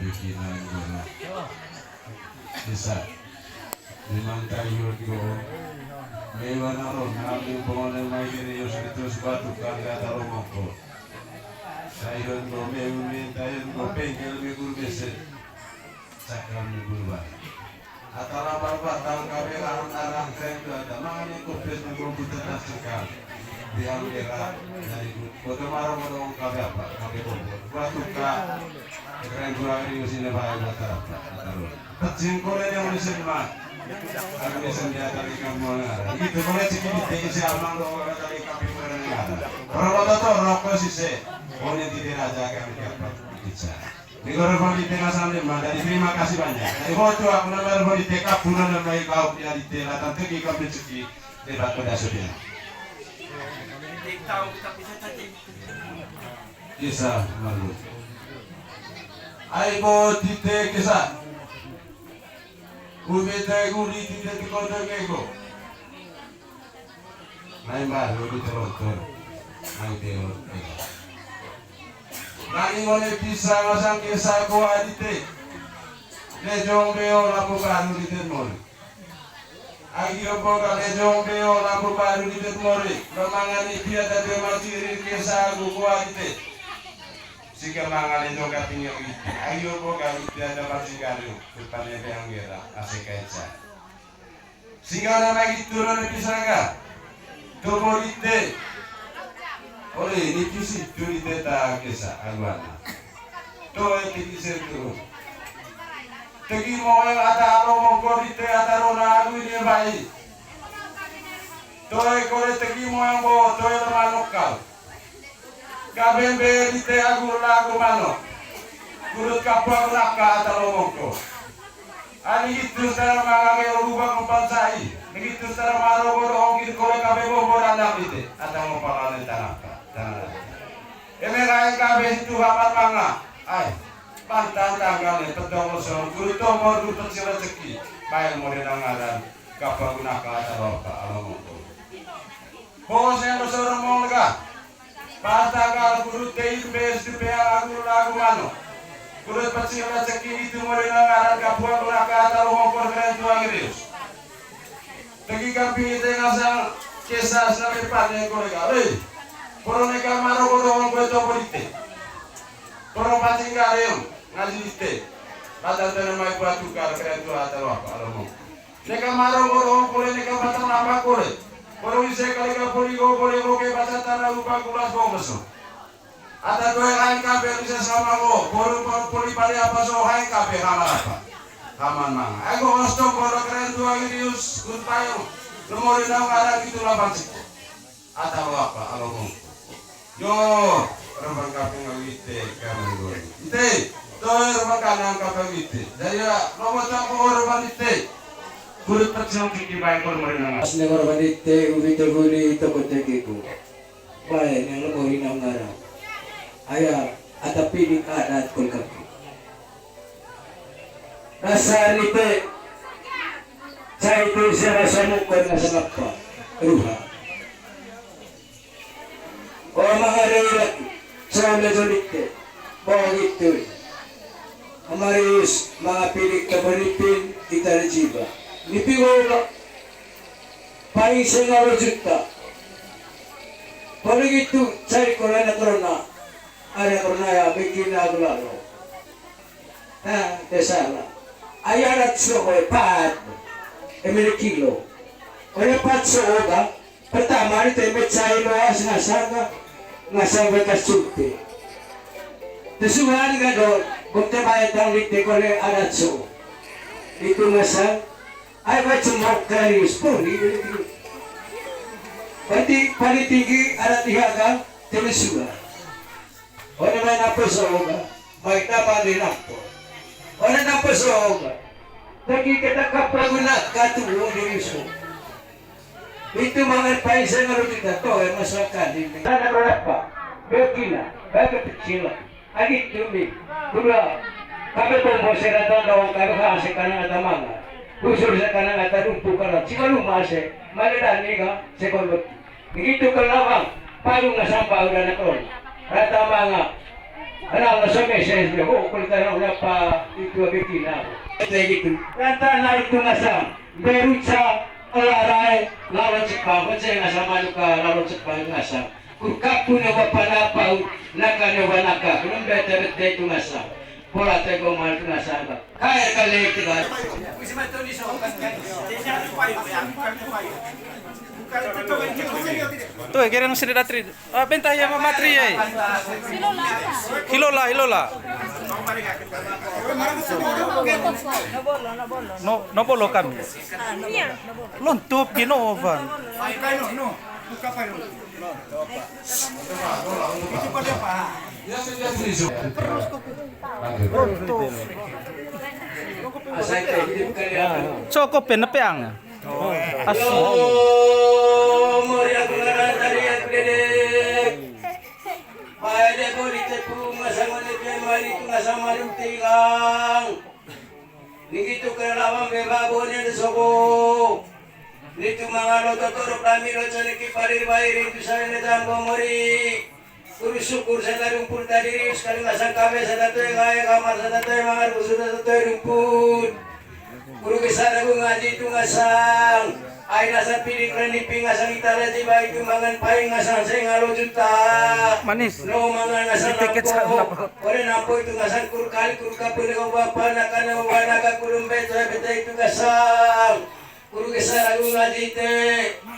bikinan guru bisa memang kayu ko mewan aron namin pengonan may kinius itu sebatu karya tarong ko sayun ko mewan tayon ko pengkel mi guru beset sakram mi guru ba atara barbatang kami arang-arang kren itu ada mangani ko pes mi guru putar sekal diam dera dari foto marah modong kami apa kami bobo batu ka keren gua ini usine bae batara ataro pacing kore yang usin mah aku sendia dari kamu itu kore ciki di siamang do dari kami berenang orang to rokok sise oni di raja kami dapat bicara di korban di tengah sana dari terima kasih banyak dari foto aku nomor di TK bulan nomor kau ya di tengah tante ki kami ciki debat pada sudah kisah malu aibo tite kisah ubete guli tite tikoto kego naik baru di terotor naik teor nani ngone bisa masang kisah ko adite lejong beo lapu baru di temor agi opo ka lejong beo lapu baru di temor romangani dia tadi matiri kisah ko adite jika mangalin juga tinggal itu, ayo boga itu ada masih galu, depannya yang gila, asik aja. Sehingga nama itu turun bisa nggak? Tubuh itu, oleh ini kisi turi teta kisah agama. Tuh itu kisi turun. Tegi mau yang ada alo mongkor itu ada rona agu ini baik. Tuh ekor tegi mau yang bawa tuh yang manukal. Kabembe dite agur lagu mano gurut kapal laka atau lomongko ani itu secara mangage rubah kumpansai begitu secara maro boro ongkir kole kabe bobo anak dite atau ngopalan tanaka tanah emera kabe itu hamat manga ai pantan tanggal petong losong gurut tomor gurut sira ceki bae model ngaran kapal naka atau lomongko ho saya losong mongga Pasal guru teir bes di pihak lagu mano, guru pasti rezeki itu mulai ngaran kapuan mereka atau mengkor keren tua gerius. Tegi kapi tengah sang kisah sampai pada kolega, koroneka maro kodong koto polite, korong pasti ngarem ngaji ite, padahal tanah mai buat tukar keren tua atau apa alamu. Neka maro kodong kore neka batang nama kore. Kalau bisa kali kapuri go boleh ke bahasa tanah lupa kulas go besok. Ada dua lain kafe bisa sama go. Baru poli pali apa so hai kafe kamar apa? Kaman mang. Aku hostok kalau keren dua gilius kuntayo. Nomor enam ada gitu lah bangsi. Atau apa? Alomong. Yo, orang kafe ngawite kamu go. Ite, toh orang kanan kafe ngawite. Jadi nomor satu orang ite. Kulit kecil kiki baik kalau mereka. Pas negara bandite ubi terguli tokote kiku. Baik yang lebih nangara. Ayah ada pilih adat kulkapi. Rasa nite. Saya itu saya rasa mukon nasa ngapa. Ruha. Oh mengarai lagi. Saya mezolite. Bawa gitu. Amaris mga pilih kabaripin kita jiba. Nipigo ka paisa nga juta pag itu cari kola na korona ada korona ya bikin lagu lalu tesala ayarat sohoy pat emil kilo oleh pat sohoga pertama itu emil cai loas ngasanga kasunti tesuhan ka doon bukti bayad ang lite kole arat so itu ngasang ay macam karis pun ini. Berarti paling tinggi ada 3 kan telusura. Orang main apa soalnya? Baik nama di nampo. Orang apa soalnya? Lagi kita kapragunat katulo di isu. Itu mga paisa nga kita to ay masyarakat din. Sana berapa? Bekila, baga kecil. Agi tumi. Dua. Kami tumbuh seratan daw kami kasi kanang atamanga. Usul sa kanang atarumpu karat. Siguro mase, maladani ka, sekolot. Begitu kalawang, payung na sampah udah nakon. Rata mga, Ano sa meses mo ko kung tanong na pa ito bitina. Gitu. Kata na itu ngasam. Beru sa alaray lawan cepat saya ngasam anuka lawan cepat ngasam. Kurkapu na wapanapau naka belum bete itu ngasam. Pola tego mal itu ngasam. Kaya kali itu kan. Tuh, kira yang sini datri. Ah, bentah ya matri ya. Hilola. No bolo kami. Lontup ginovan. Coko penepeang. Asu. Moria kungaran dari akredek. Pada boleh tepung ngasama lepian mari tu ngasama tilang. Nikitu kelawang beba bonen soko. Nitu mangalo totorok kami rojone ki parir bairi tu saya nedam mori. Kuru syukur saya rumput tadi sekali ngasang kabe saya tu gaya kamar saya tu mangar sudah tu rumput. Guru besar aku ngaji tu ngasang. Ay nasa pilik na ni pingasang itala di ba itu mangan paing ngasang saya ngalo juta. Manis. No mangan ngasang nampo. Ore nampo itu ngasang kur kali kur kapur ko bapa nakana wana ka kurum beto beta itu ngasang. Guru besar aku ngaji te.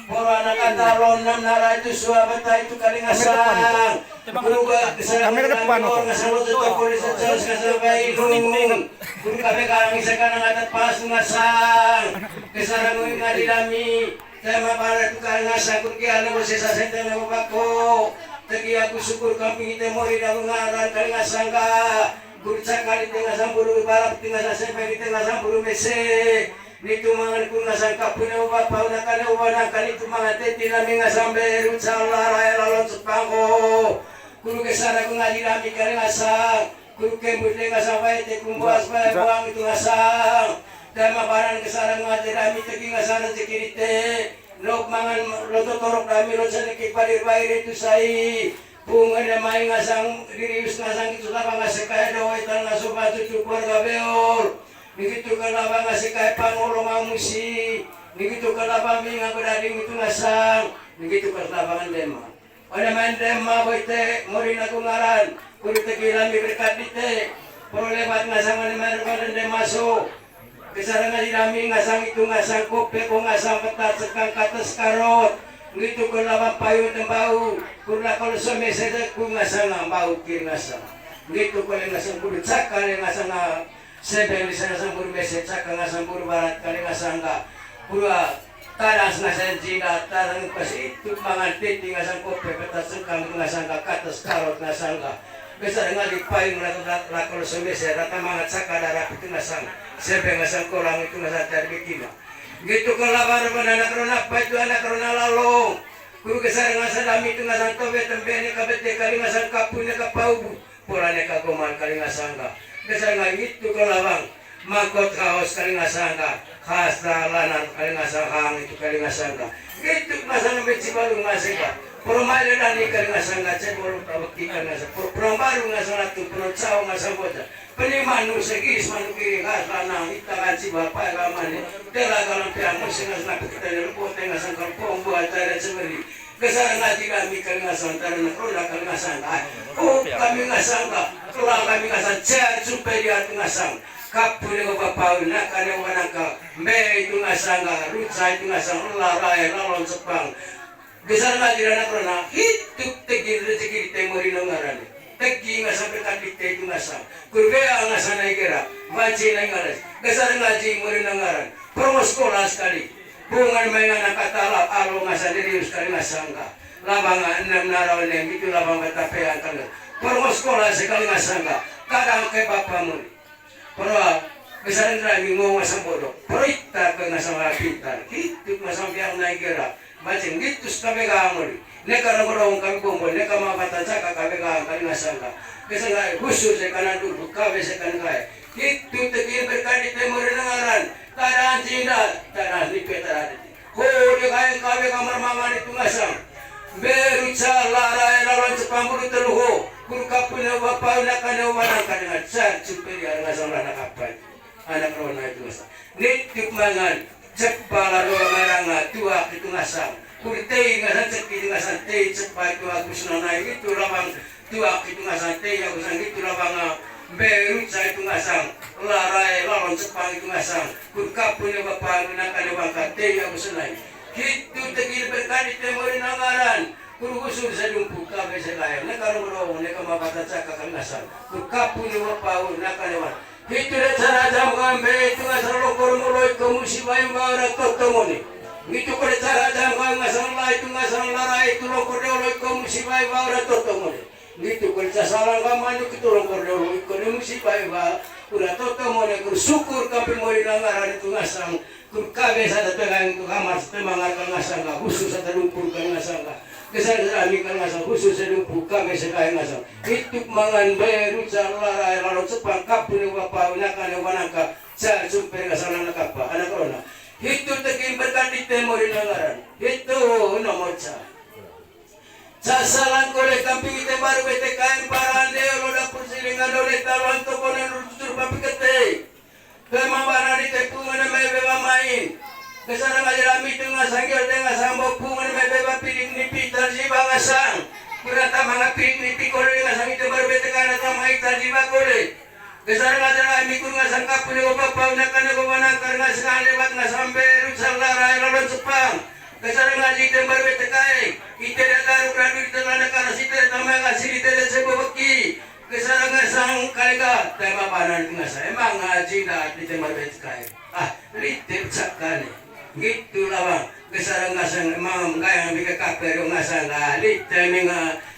Poro anak katalon nam nara itu suah beta itu kali ngasang. Guru besar ngasang juta polis charge ngasang bayi nung. Guru kabe karang isa ka nang atat pas ngasang. Kesarang mo ngaji dami. Tema para tu kali ngasang kur ki ano sesa sente na bako. Tegi aku syukur kamping ite mori dalu ngaran kali ngasang ka. Guru cakali tengah samburu balap tengah sampai di tengah samburu mese. Nitu mangan kun ngasang kapuna bapa una kana uwana kali tu mangan teti nami ngasang beru cala raya lalon sepangko. Guru kesara ku ngaji dami kali ngasang. Guru kembut ngasang bae te kumbuas bae buang itu ngasang. Dama barang kesara ngaji dami tegi ngasang rezeki te. Lok mangan loto torok dami lo sedeki padir bae itu sai. Bunga na may ngasang dirius ngasang itu laba ngasang kaya doa itan ngaso batu cupor gabeol. Begitu kalaba ngasih kaya pangulo mamusi. Begitu kalaba minga berading itu ngasang. Begitu kalaba dema. Ada main dema boite mori na kungaran. Kuri tegilan berkat dite. Pero lebat ngasang ani mereka dema so. Kesarang ngaji dami ngasang itu ngasang kope ko ngasang petat sekang kates karot. Begitu kalaba payu tembau. Kurla kalau semese ku ngasang bau kir ngasang. Begitu kalau ngasang kudu cakal ngasang sebel di sana sambur meset cakang sambur barat kali ngasangga pura taras ngasang jina tarang pas itu mangan titi ngasang kope petas sengkang ngasangga katas karot ngasangga besar ngali payung lakol semese rata mangat sakadara itu ngasang sebel ngasang kolang itu ngasang cari bikina gitu kelabar anak rona apa itu anak rona lalong guru besar ngasang dami itu ngasang tobe tembene kabete kali ngasang kapunya kapau pulane kagoman kali ngasangga besar ngait itu kelawang makot kaos kali ngasangka khas dalanan kali ngasangka itu kali ngasangka gitu ngasangka beci baru ngasangka peromai dan kali ngasangka cebol tabaktikan ngasangka perombaru ngasangka tu perocau ngasangka penimanu segis manu kiri khas lanang itakan si bapak ramane telaga lampiang musim ngasangka kita lepote ngasangka pombo acara cemeri kesana ngaji kami kali ngasang tarana roda kali ngasang kami ngasang roda kami ngasang cer supaya dia ngasang kapune ko papaw na kane wanaka me itu ngasang rutsa itu ngasang larai lalon sepang kesana ngaji rana roda hidup tegir rezeki temori nongaran tegi ngasang berkadite itu ngasang kurbea ngasang naikera baci naikaras kesana ngaji mori nongaran promo sekolah sekali bungan mainan katala alo ngasa dirius kali ngasangka labangan enam naraw nem itu labang betapean kali permo sekolah sekali ngasangka kadang ke bapamu pero besaran rami ngomong ngasang bodoh pero ita ke ngasang lapitan hidup ngasang biang naikera macam gitu kabe gamuri neka nagorong kami bombo neka makatansaka kabe kali ngasangka kesangka khusus sekana dulu kabe sekan kaya itu tegir berkadi temur nengaran kadang cinta tanah di peta kode kaya kabe kamar mangan itu ngasang beruca larai lawan sepambul teluho Kuru kapuna bapa nakana wanangka dengan car superior ngasang anak apa? Anak rona itu ngasang. Nitip mangan cepala rola maranga tua itu ngasang. Kuru tei ngasang cek itu ngasang tei cepat itu aku senanai itu labang tua itu ngasang tei aku sang itu labang beru saya itu ngasang larai lalon cepang itu ngasang. Kuru kapuna bapa nakana wanangka tei aku senai. Itu tegil berkali temorin anggaran. Kuru usul sa dumpu kabe sa layo. Nakaroon na kamapatasa kakangasan. Kuru kapun ni wapaw nakalewan. Hito na sarajam kambe ito nga sa lokor muloy kumusibay mawara totomoni. Ngito ko na sarajam kambe nga sa layo ito nga sa laray ito lokor deoloy kumusibay mawara totomoni. Ngito ko na sasalang kamanyo ito lokor deoloy kumusibay mawara totomoni. Kuru syukur kape mo rin ang aran ito nga sa kuru kabe sa datangan ito kamar sa temangar ka nga sa nga. Husus sa talumpur ka nga sa nga. Kesalahan kami kan ngasang khusus sedang buka mesekaya ngasang hidup mangan baru jalara lalu sepang kapun wapa nakan wanangka car sumper ngasang anak apa anak corona hidup tekin berkandi temor di nangaran itu nomor ca sasalan kole kamping itu baru BTKM parande roda persilingan dole talon tokonan rutur papi kete kemambaran di tepungan beba main kesana ngajarami itu ngasangil dengan sambok pungan beba piring nipi tarjiba ngasang kurata mga piring nipi kole ngasang itu baru betekana tamay tarjiba kole kesana ngajarami kun ngasang kapuni wapapaw nakana kumanang karena lebat ngasambe rutsal laray lalon sepang kesana ngaji itu baru betekay ite dataru kradu ite lana karas ite tamay ngasih ite sebobaki kesana ngasang kaliga tema panan ngasang emang ngaji na ite baru betekay litip sakane gitu lawang kesarang ngasang emang gayang bika kapero ngasang lit teming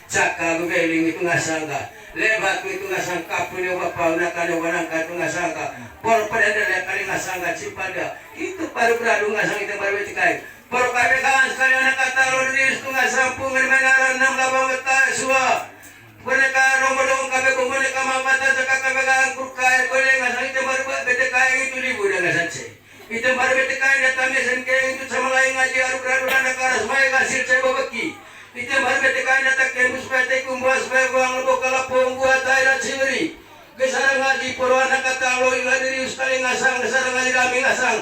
caka gugeling itu ngasang lebat itu ngasang kapun yang bapak nakane wanangka itu ngasang por pada kali ngasang cipada itu baru beradu ngasang itu baru betikai por kabe kan sekali anak kata lodis itu ngasang pungan menaran 6 labang beta suwa mereka romodong kabe mereka mapata caka kabe kan kurkai boleh ngasang itu baru betikai itu ribu dan ngasang itu baru betekan datangnya sengkeng itu sama lain ngaji aru-aru anak karas mai kasir saya babaki itu baru betekan datang kembus pete kumbuas supaya buang lebok kalapong buat air ciri kesana ngaji poro anak kata lo ingat diri sekali ngasang kesana ngaji kami ngasang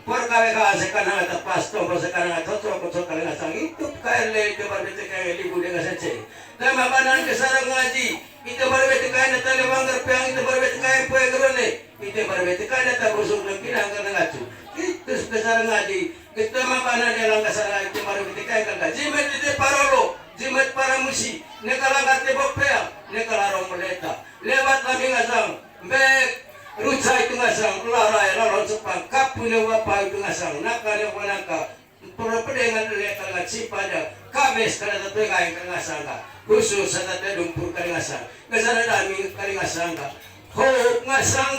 por kawe ka sekarang ada pasto por sekarang ada cocok kali ngasang itu KLE itu baru betekan libu dengan sece dan mabanan kesana ngaji itu baru betekan datang lewang terpeang itu baru betekan poe gerone itu baru betekan datang busuk dan pinang karena ngacu itu sebesar ngaji kita mabanan yang kasara itu baru betekan kan jimat itu parolo jimat para musi nekala kate bopea nekala romoleta lewat kami ngasang mbek ruca itu ngasang larai lalon sepang kapune wapa itu ngasang nakane wanangka pedengan lekal ngaci pada kabes kada tetegai kan ngasang khusus sada dumpur kali ngasang kesana dami kali ngasang ho ngasang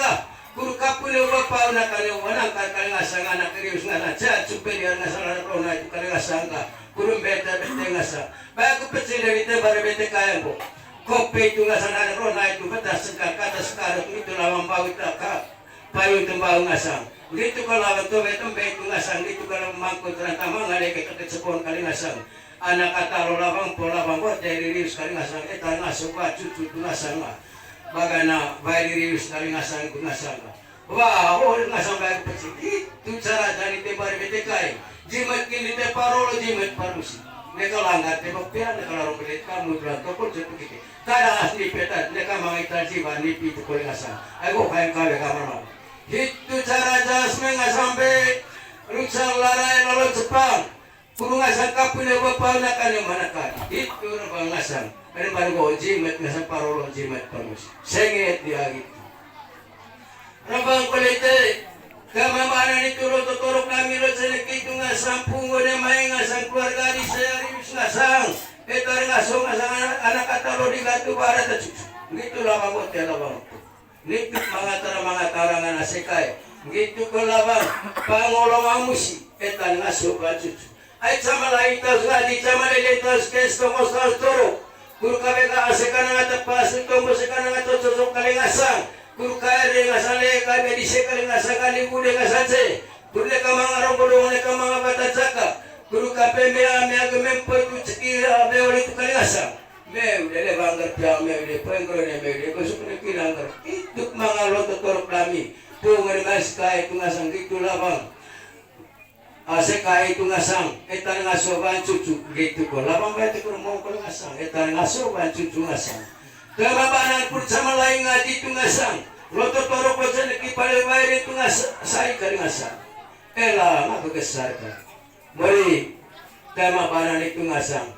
kuru kapune wapa nakane wanangka kali ngasang anak krius ngana ja superior ngasang rona itu kali ngasang kuru beta ngasang baku pecil dari tebar bete kaya bo kopi itu ngasang anak rona itu betas sekar kata sekarang itu lawang bau tak payu tembau ngasang gitu kalau betul betul itu ngasang gitu kalau mangkut rantama ngalek ke sepon kali ngasang anak kata lo lawang pola bangkot dari rius kali ngasang eta ngasuk cucu ngasang bagana bayi rius kali ngasang ku ngasang wah ngasang bayi pecil itu cara dari tebar betekai jimat kini te parolo jimat parusi mereka langgar tebak pia mereka larang belit kamu bilang tokol seperti itu tada asli peta mereka mengitar jiwa nipi itu kali ngasang aku kain kabe kamar itu cara jasme ngasambe rutsal larai lalu Jepang kuru ngasang kapune bapak nakan yang mana kan itu rabang ngasang ada baru jimat ngasang parolo jimat parusi senget dia gitu rabang kulite kamamana itu lo totorok kami lo seneki itu ngasang pungo de main ngasang keluarga di serius ngasang etar ngasong ngasang anak kata lo di gatu barat gitu lah bang hotel bang nikit mga tarangan asekay gitu ko labang pangolong amusi etan ngasok cucu ay sama lain tas ngadi sama leletas kesto mostal toro kuru kabeka asekan nga tapas ito mosekan nga tocosok kali ngasang kuru kaya ngasang le kabe di sekali ngasang kali bude ngasanse kuru le kamang arong le kamang batatsaka kuru kape mea gemempo itu cekira beol itu kali ngasang Meu dele banggar pia meu de pengrone meu de besok ni kilanggar itu mangalo totor kami pungan mas kai tu ngasang gitu labang ase kai tu ngasang etan ngasoban cucu gitu ko labang bete ko mau ko ngasang etan ngasoban cucu ngasang kamabanan pun sama lain ngaji tu ngasang lo totor ko jen ki pale baire tu ngasang sai kali ngasang ela ngaku besar ka mari kamabanan itu ngasang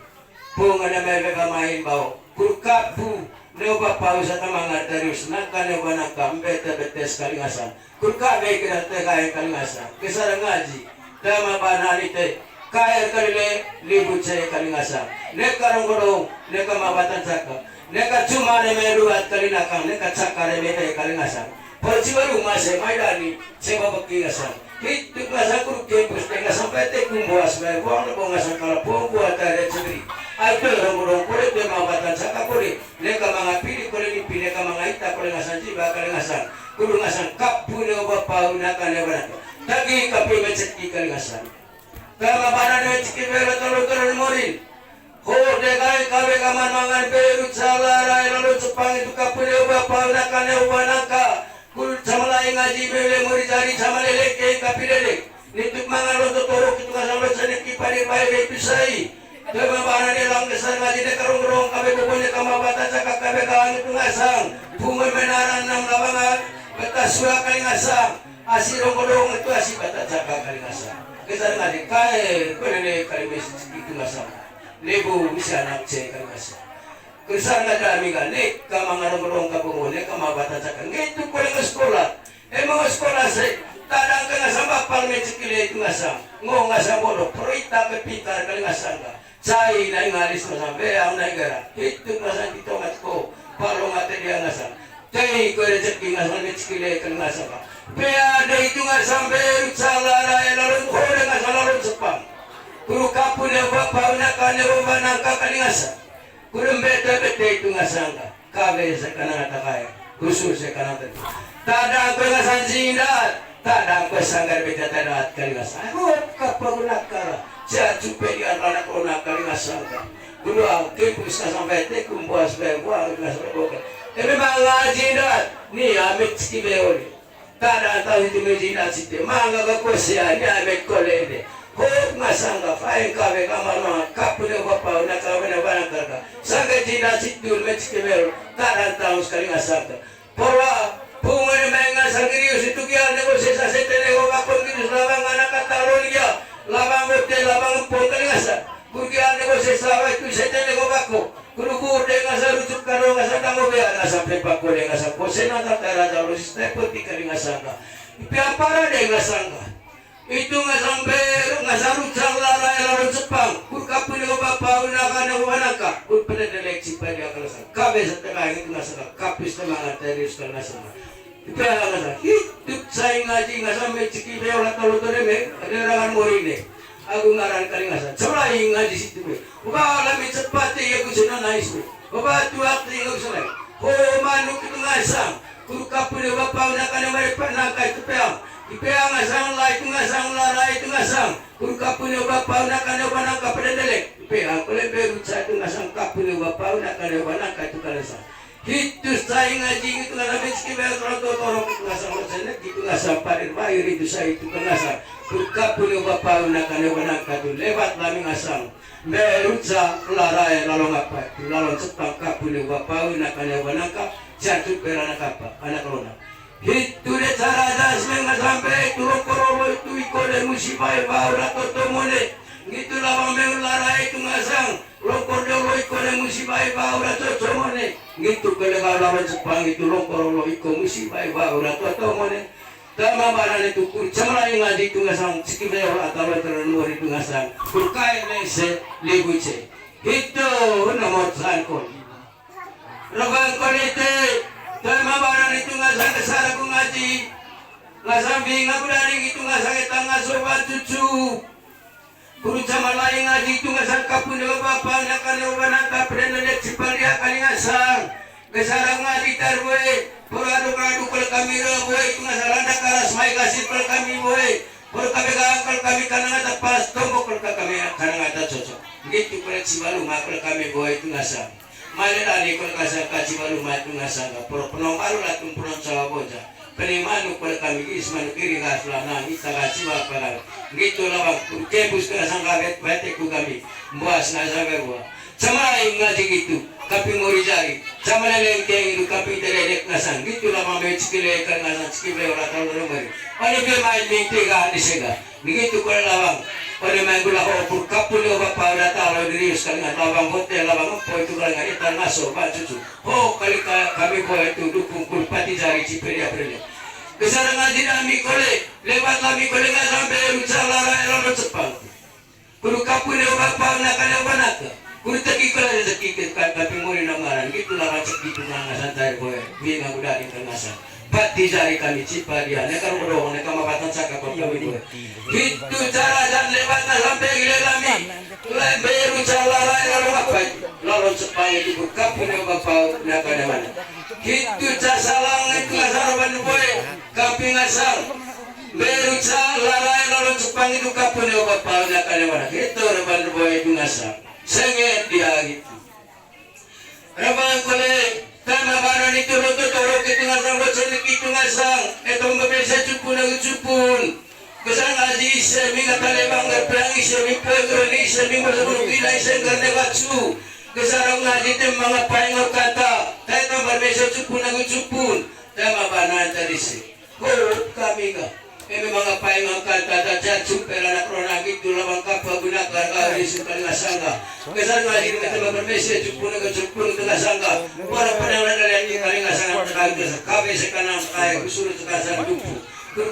pungan na may kamain bau kurkapu neo pau sa tamangat darius naka neo banaka mbeta betes kalingasan kurkabe kinate kaya kalingasan kisara ngaji tama banalite kaya kalile libut saya kalingasan neka ronggorong neka mabatan saka neka cuma ne meruat kalinakang neka cakare bete kalingasan percibaru masih maidani seba bakingasan itu ngasang kurke neka sampai te kumbuas me buang na bongasan kala pongbuat ada cebri Ayo orang-orang kulit dia mabatan saka kulit, mereka mengapili kulit ini, mereka mengaita kulit ngasan jiwa kulit ngasan, kulit ngasan kapu ne bapa unakan ne berat, tagi kapu menceti kulit ngasan, kama badan menceti berat lalu morin, ho dekai kabe kaman mangan berut salah lalu cepang itu kapu ne bapa unakan ne ubanaka, kulit sama lain ngaji bele mori jari sama leleke kapi lelek, nituk mangan lo torok itu ngasan lo cenek kipari baik pisai. Kemabaran nilang kesan ngaji de karung-karung kabe bubunya kamabatan cakap kabe kawan itu ngasang bunga menaran nam labangan betas suara kali ngasang asih rong-rong itu asih bata cakap kali ngasang kesan ngaji kae kene kali mesin itu ngasang lebu bisa nak cek kali ngasang kesan ngaji amiga nek kamang rong-rong kabungunya kamabatan cakap gitu kali sekolah emang sekolah sih tadang kena sama pal mecikile itu ngasang ngong ngasang bodoh perita kepintar kali ngasang Cai na ngalis mo sa beang na gara. Itu nasan dito ngatko. Palo ngate dia nasan. Cai ko rejek ngasan mechkile kan nasan. Bea de itu ngasan be salara lalu hore ngasan lalu sepang. Kuru kapu ne bapa na kane bana ka kalingasa. Kuru bete itu ngasan ka. Kabe sa kana ta kaya. Khusus sa kana ta. Tada ko ngasan jindat. Tada ko sanggar bete tada kalingasa. Ho kapaguna kara. Jatuh pedian anak orang kali ngasangka. Guru angke pusat sampai te kumpuas bewa ngasangka bokan. Memang ngaji dah. Ni amit skibeoli. Tada tahu itu mejina site. Mangga kakosia ni amit kolede. Hop ngasangka fain kabe kamar kapune bapa nak kabe na bana karga. Sangga jina situl mejskibeol. Tada tahu sekali ngasangka. Pora pungan menga sangirius itu kia negosiasi setene gobakon kirus labang anak katalonia. Labang hotel, labang pon kalingasa. Kurgian negosiasi sawah itu setene gobako. Kurukur de ngasa rujuk karo ngasa tango bea ngasa pepako de ngasa posen ata teraja losis tepot di kalingasa ka. Piapara de ngasa ka. Itu ngasa beru ngasa rujuk lara lara Jepang. Kurkapu de bapa unaka na wanaka. Kurpene de leksi pada kalasa. Kabe setengah itu ngasa ka. Kapis temangan terius kalasa. Ipaya ngasa. Hidup saya ngaji ngasa meciki beola tolo tole me. Ada rangan morine. Aku ngaran kali ngasa. Celai ngaji situ me. Uba lami cepati ya kusuna nais me. Uba tuak tinggal kusuna. Ho manuk itu ngasang. Kurkapu de bapa unaka na mereka naka itu peang. Ipea ngasang la itu ngasang lara itu ngasang. Kurkapu de bapa unaka na wanaka pada delek. Ipea kole beru itu ngasang kapu de bapa unaka na wanaka itu kalasa. Itu saya ngaji itu kan habis kita torong itu ngasang macamnya gitu ngasang parir bayar itu saya itu kan ngasang kurkapu bapa unakan wanaka itu lewat lami ngasang merutsa larai lalu ngapa lalu cepang kapu bapa unakan wanaka jatuh berana apa anak lona itu de cara das mengasang be turun korolo itu ikode musibah baura totomone gitu lawang larai itu ngasang lokor dolo ikode musibah baura totomone gitu kalau lawan Jepang itu lokor iko musibah baura totomone tama baran itu kurcamra ngaji itu ngasang sikibeo atau terluar itu ngasang kurkai lese libuce itu nomor sankon rogan kolete tama baran itu ngasang kesara ku ngaji ngasang binga kudaring itu ngasang etanga sobat cucu guru zaman lain ngaji itu ngasang kapun dengan bapa nakan wanaka pernah lihat cipalia kali ngasang kesarang ngaji tarwe peradu kal kami boy itu ngasang landa karas mai kasih kal kami boy por kami kal kami kana ngata pas tombok kal kami kana ngata cocok gitu koleksi baru makal kami boy itu ngasang Malilali ko kasangka si malumat ng asanga. Pero penong alu latong penong sawa boja. Penimanu ko kami gis manukiri kaslana kita kasi bapagal. Gitu lawang kebus ka asanga bete ku kami. Buas na sabe buah. Sama yung ngaji gitu. Kapi ngori jari. Sama leleng itu kapi teredek nasang. Gitu lawang may sikile kan nasang sikile ora tahu nomor. Ano be main minti ka ni sega. Begitu ko lawang. Pada minggu lah aku kapul yo bapa dah tahu diri sekali lawang hotel lawang apa itu kalau nggak itu masuk cucu. Oh kali kami boleh itu dukung kulpati jari ciperia peria. Kesana ngaji kami kole lewat kami kole nggak sampai bicara lalu Jepang. Kudu kapul yo bapa nak kalian banak. Kudu tegi kole tegi tapi muri namaran gitu lah macam gitu nangasan saya boleh. Biar nggak udah di tangasan. Pati jari kami ciparia, nekar berdong, nekar mabatan cakap kami dua. Itu cara dan lewatnya sampai gila kami. Beru cara lalu apa? Lalu sepang itu buka punya bapak nak ada mana? Itu cara salang itu ngasar bandu boy, kami ngasar. Beru cara lalu sepang itu kapunya bapak nak ada mana? Itu bandu boy itu ngasar. Senget dia gitu. Rabang kolek. Tama baran itu lutut orang kita ngasang bercelik itu ngasang. Itu membesa cupun aku cupun. Kesang aji isemi kata lebang berpelang isemi pegeran isemi bersebut bila isemi kerana kacu. Kesarang ngaji itu mengapai ngau kata. Tama berbesa cupun aku cupun. Tama baran tadi sih. Kau kami kah? Memang apa yang akan kata jatuh pelanak rona gitu lawang kapal guna karga isu kali ngasangka. Kesan lagi kita bermesej cupun dengan sangka. Para pendengar yang kali ngasangka terkait kabe sekarang kayak usul sekarang dupu.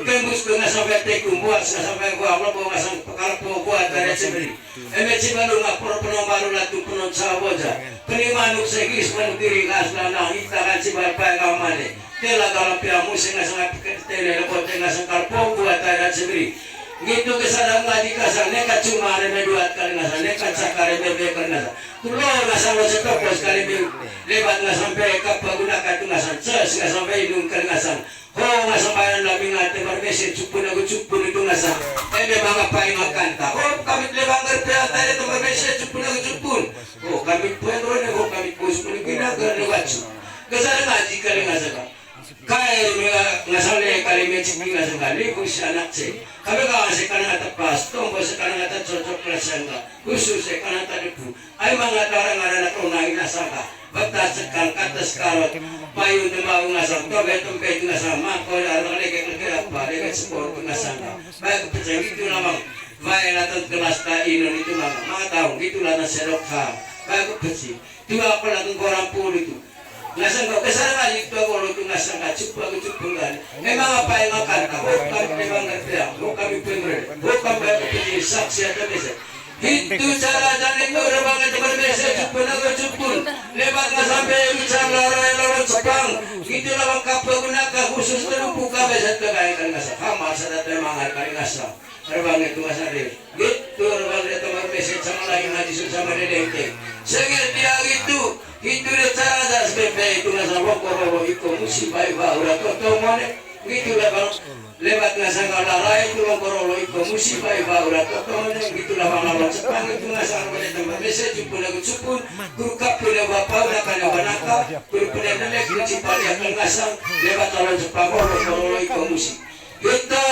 Kembus dengan sampai tekum buat sampai gua Allah bawa ngasang kalau buat dari sendiri. Emeci baru ngapur penon baru latu penon saboja. Penimanu segis mandiri ngaslana kita kan si bapak kamane. Tela kalau pihak musim ngasang tele lepas ngasang kalau buat ada sendiri. Gitu kesana ngaji kasang nekat cuma remeh dua kali ngasang nekat cakar remeh kali ngasang. Tulo ngasang wasetok sekali lebat ngasang sampai kapal gunakan tu ngasang ces ngasang sampai hidung kali ngasang. Oh ngasang bayan lami ngate berbesi cupun aku cupun itu ngasang. Memang apa yang akan tak? Oh kami lebang berpihak tadi tu berbesi cupun aku cupun. Oh kami puan rone oh kami pun cupun gina kerana wacu. Kesana ngaji kali ngasang. Kaya ngasang le kali mecik ngasang kali kusi anak cek. Kami kawan sekarang kata pas, tombol sekarang kata cocok kelasangka. Khusus sekarang kata debu. Ayo mangat orang ada nak runai nasangka. Batas sekal kata sekarang. Payung tembau ngasang. Tobe tempe itu ngasang. Mako ada lagi apa? Lagi sepuluh ngasangka. Baik percaya itu namang. Baik natan kelas ta inon itu namang. Mga tahu gitulah naserok ha. Baik percaya. Dua apa natan korang puluh itu. Ngasang kau kesana itu kalau tu ngasang kacup aku cupungkan. Memang apa yang akan kau kami memang ngerti, kami pemberi, kami pemberi saksi atau mesa. Itu cara jalan itu orang itu berbeza cupun aku cupun. Lebat nggak sampai bicara lalu Jepang. Itulah bangkap gunakan khusus terbuka besar kekayaan ngasang. Kamar sadat memang kali ngasang. Orang itu ngasang dia. Gitu orang itu berbeza sama lagi ngaji sama dia. Sengat dia gitu. Itu dia cara dah sebenarnya itu ngasang rokok itu musibah udah kau mana gitu lah bang lewat ngasang kalah itu rokok itu musibah udah kau mana gitu lah bang lawan Jepang itu ngasang pada tempat mesej cupun aku cupun guru kapul bapak udah kena banaka guru penelek guru cipali akan ngasang lewat lawan Jepang rokok itu musik itu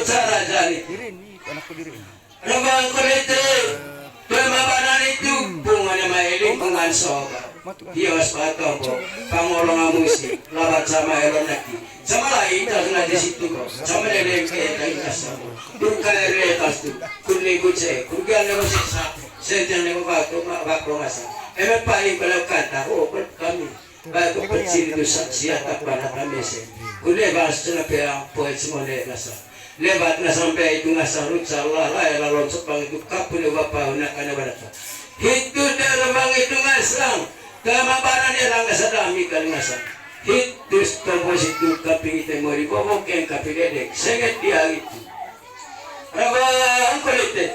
cara jadi rabang kolete pemabanan itu bunganya maeling pengan soga. Dia waspada kok, pangolong musik, lawan sama elonaki, sama lain tak di situ kok, sama leleng kita kasar, berkaya retas tu, kuning kucing, kugian musik sah, sentian yang bakal masa, paling kalau kata, oh kami, baik kecil itu siapa pada kami sih, kuning bahas cenah yang poet semua nasa. Lebat na sampai itu ngasang rutsa lalai lalu sepang itu kapun bapak nak ada berapa. Itu dalam bang itu ngasang. Kemabaran dia lang nasadami kali ngasang. Itu tombos itu kapi kita mau dibobok yang kapi dedek. Sengat dia itu. Rabang kulit.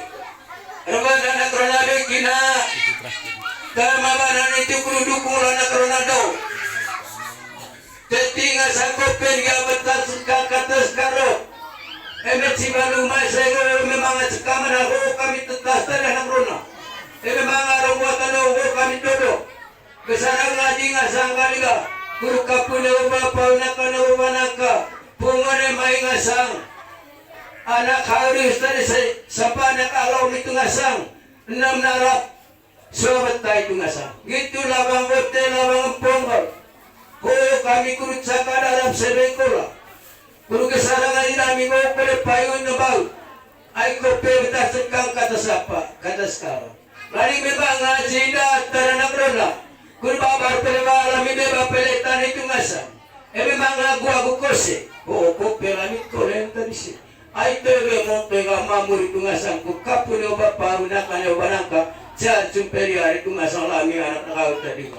Rabang anak korona begina. Kemabaran itu kudu dukung anak korona do. Ketinggal sangkopen gak betul sekal kata sekarang. Si balu mai saya memang sekaman aku kami tetas dari anak rona. Memang ada buat kami duduk. Kesana ngaji ngasang kaliga. Kuru kapune bapa naka na ubanaka. Pungone mai ngasang. Anak harus tadi sapa anak alaw itu ngasang. 6 narap. Sobat tayo itu ngasang. Gitu labang bote labang pongkol. Kami kurut saka darab sebengkola. Kuru kesana ngaji nami ko pele payon na bau. Ay ko pebeta sekang kata sapa, kata sekarang. Lari memang ngaji dah teranak rola. Kuru babar pele balami beba pele tan itu ngasang. Memang lagu aku kose. Ko pelami kolen tadi sih. Ay tege mo tega mamur itu ngasang. Ku kapune oba pauna kane oba nangka. Jan cumperi hari itu ngasang lami anak kau tadi.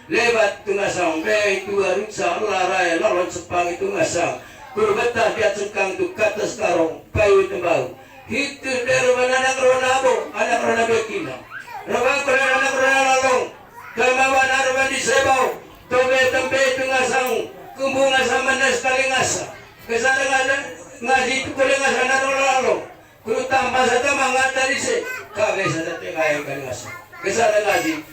Lebat itu ngasang, itu harus larai lalon sepang itu ngasang. Kuru betah dia cengkang itu kata sekarang, bayu itu bau. Itu dari mana anak rona bekina. Rabang kena anak rona lalong, kemawan arban di sebau. Tobe tempe itu ngasang, kumbu ngasang mana sekali ngasang. Kesana ngaji itu boleh ngasang anak rona lalong. Kuru tambah saja mangat tadi se, kabe saja tengah yang kali ngasang. Kesana ngaji,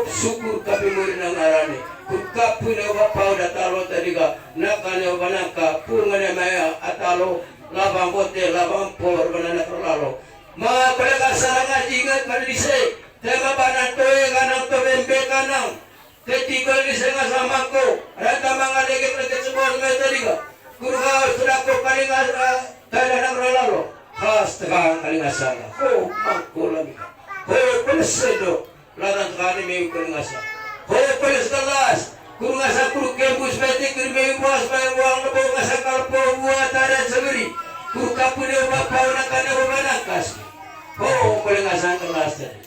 syukur kami murid nang arane. Kukapu ne bapa udah talo tadi ka, nakane banaka, pungane maya atalo, labang bote, labang por banana terlalu. Ma mereka sarang ngaji ingat kali se, tema banan toe kanang tobembe kanang. Ketika di sana sama ko, rata mangalege kerja sebuah tadi ka. Kurga sudah ko kali ngasa, tadi nang terlalu. Khas tegang kali ngasa. Mangko lagi. Penesedo, ladang kali mei ngasa. Penes kelas, kuru ngasa kuru kembus beti kuru mei buas bayang uang lebo ngasa kalpo buat ada segeri. Kuru kapune bapa nakane banakas. Boleh ngasa kelas tadi.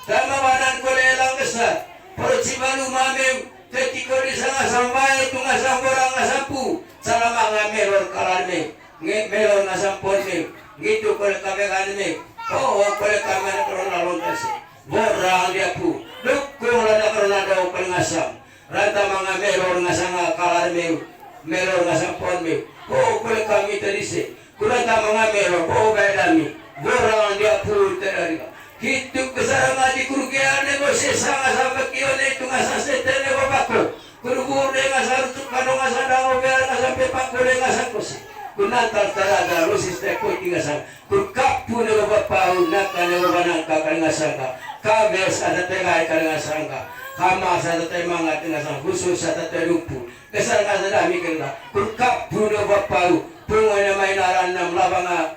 Dama badan kole elang besar. Perci balu mamem ketika di sana sampai itu ngasa orang ngasapu. Salama ngamelor kalarme. Melor ngasampon me. Gitu kole kabekan me. Boleh kamera corona lontas. Borang dia pu. Dukung lada corona daw pengasam. Rata mga melor ngasang kalar me. Melor ngasang pon me. Boleh kami tadi se. Kurata mga melor. Baydami. Borang dia pu tadi. Hidup kesarang ngaji kurugian negosiasi sangat sampai kion itu ngasang setene bapako. Kurugur de ngasang tukano ngasang dawo biar ngasang pepak boleh ngasang kosi. Kunatal tarada rosis teko tingasang. Kurkapu ne bapau nakane banangka kalingasangka. Kabes ada tengai kalingasangka. Kama sa tatay mga tingasang khusus sa tatay lumpu. Kesarang ada dami kena. Kurkapu ne bapau pungo na may naranam labanga.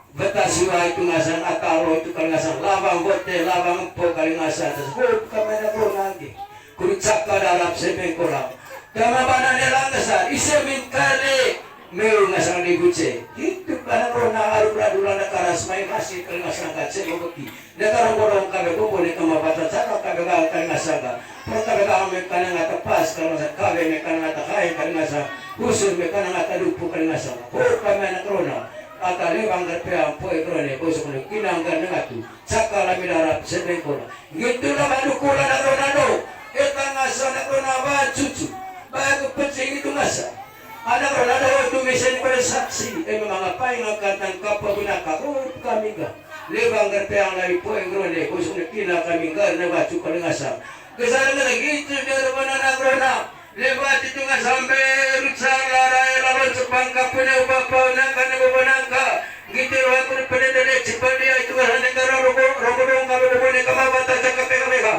Betasiwa itu ngasang atalo itu kalingasang labang bote labang po kalingasang terus kamera ko lagi kuricaka darap sebengkola dama bana nelang ngasang isemin kali meu ngasang dibuce itu bana ko na arula na karas may kasih kalingasang katse bogoti dakarong borong kabe ko boleh kamabata saka kabe ka kalingasang ka pro kabe ka me kanang atapas kalingasang kabe me kanang atakai kalingasang usur me kanang atadupu kalingasang ko kamera krona atale banggar peang poe krone bosok ne kinanggar ngatu sakala midarap sebengkola gitu na madukula na ronado eta ngasa na ronaba cucu bago pecing itu ngasa ada ronado itu mesen pada saksi memang apa yang akan kapagunaka kami ga le banggar peang lagi poe krone bosok ne kina kami gar na bacu kali ngasa kesana lagi itu dari mana na rona lebat itu nggak sampai rusak larai lawan sepang kapune bapa nangka nebo nangka gitu loh aku pada dari cepat dia itu nggak negara rokok dong kalau boleh kamabata cakap mereka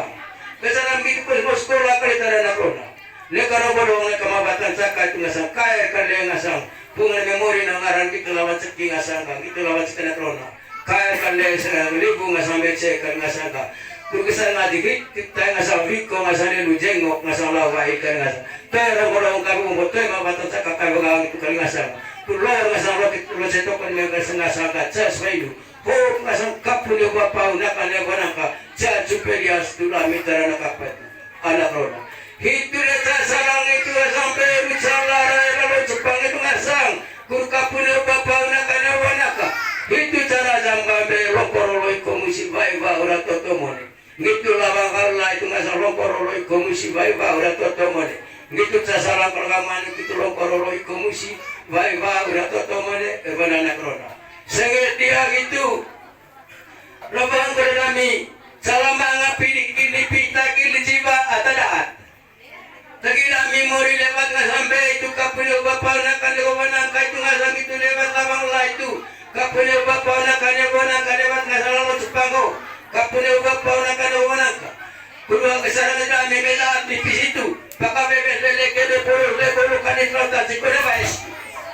kesanam gitu pos sekolah kali tada nakona negara rokok dong kamabata cakap itu nggak sang kaya kali ngasang pungan memori nangaran gitu lawan ceki ngasang gitu lawan ceki nakona kaya kali serang ribu nggak sampai cek ngasang Lukisan ngaji kita ngasal riko ngasal lu jengok ngasal lawa ikan ngasal. Tera kalau kamu mau tuh mau batas kakak bagang itu kali ngasal. Tulor ngasal roti tulor setokan ngasal ngasal kaca sebayu. Oh ngasal kapu dia bapa unakan dia banangka. Cak superias tulah mitra nak apa itu anak roda. Itu dia salang itu sampai misal larai lalu Jepang itu ngasal. Kur kapu dia bapa unakan dia banangka. Itu cara jamgambe lokoroloi komisi baik ora totomone. Gitu labang karla itu ngasal lokoroloi komisi baik ora totomone. Gitu sasalang perkaman itu lokoroloi komisi baik ora totomone banana krona. Senget dia gitu. Labang kami selama ngapi kini pita kini jiba atadaat. Tagila memori lewat nggak sampai itu kapil bapak nakan itu nggak sampai itu lewat labang lah itu kapil bapak nakan lewat nggak salah lo Jepanggo kapil bapak nakan kedua kesalahan kami bela di situ pakai bebek lelaki leporo kan itu tak cukup baik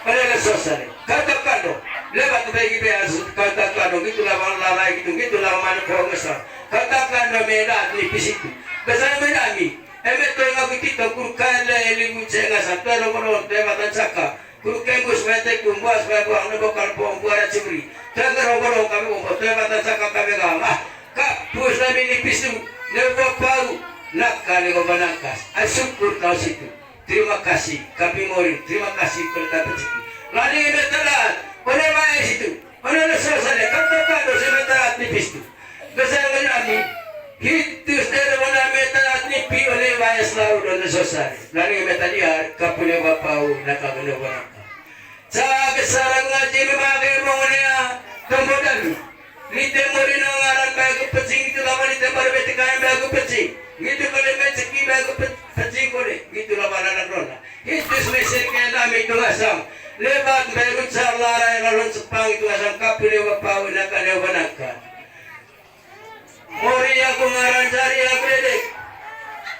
pada selesai katakan dong lewat bagi bias katakan dong itu labang lalai gitu labang mana besar katakan dong bela di situ besar menami emet tengah kita kurkan elimu cenga santero kono debatan saka kurkan bus mete kumbas babu anu bakal pombuara cibri tengah kono kami umpot debatan saka kami gama kak bus nabi nipisu nebo paru nak kali gobanangkas asyukur kau situ terima kasih kami mori terima kasih kepada rezeki lari emet telat oleh baik situ oleh selesai katakan dosa telat nipis tu besar kami hitus dari mana meterat nipi oleh baik selalu dan selesai lari meta dia kapune bapau nakagano baraka sa kesarang ngaji memakai mongonia kemudian lite morino ngaran bagu pecing itu lawan lite barbete kain bagu pecing gitu kalau meceki bagu pecing kore gitu lawan anak rona hitus meser kaya nami itu ngasam lebat bagu sarlarai lalu sepang itu ngasam kapune bapau nakagano baraka Mori aku ngaran cari aku dedek.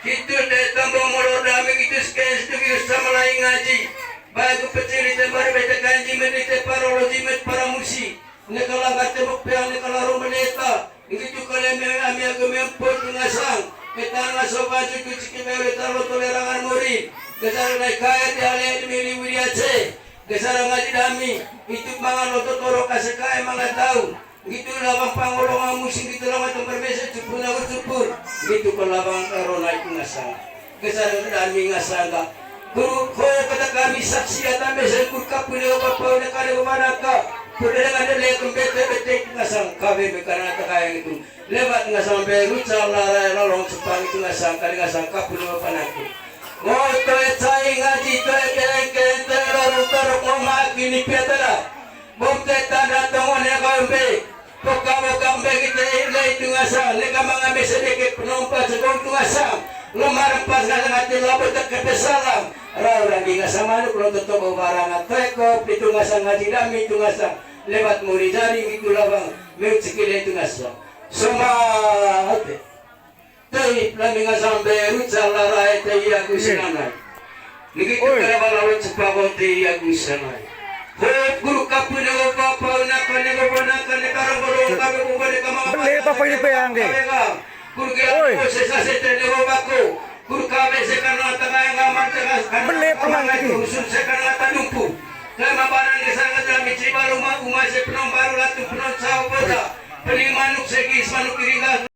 Itu deh tambah molor dami itu sekian itu sama lain ngaji. Bagu pecil itu baru beda kanji menite parologi met para musi. Nekala kata bukpiang nekala romaneta. Itu kalau ami aku memput ngasang. Kita ngasok baju kucing mewe taruh tolerangan mori. Kesal naik kaya di alih milih wiriace. Kesal ngaji dami. Itu mangan otot torok kasih kaya mangan tahu. Gitu labang pangolongan musim gitu lama tempat biasa cupur aku cupur gitu ke labang karona itu ngasang kesana kami ngasang ka guru kata kami saksi datang biasa kurka punya bapak udah kada bemanaka udah dengan dia kembete ngasang kami berkarena kaya itu lebat ngasang beru calar lalong sepang itu ngasang kali ngasang kapur bapak naku mau toy cai ngaji toy keleng terlalu mau makin piatara bom tanda tongonnya kambe Pokok-pokok kita itu ngasang, mereka mengambil sedikit penumpang segong itu ngasang, lemar pas ngasang hati labut tak kepesalam, orang di ngasang mana kalau tutup barangan tekop itu ngasang ngaji dami itu ngasang, lewat muri jari itu labang, mewcikil itu ngasang, semua hati, tapi lagi ngasang beru calarai tadi aku senangai, begitu kalau lawan cepat tadi aku senangai. Guru kapune bapak nak karang bolong kami bukan kamar. Beli apa ini peang deh? Guru kira sesa setene bapakku. Guru kami sekarang tengah yang aman tengah. Beli pelang lagi. Usul sekarang tanumpu. Lama barang kesana dalam cibalu rumah umat sepenuh baru latu penuh caw boda. Pening manuk segi manuk kiringas.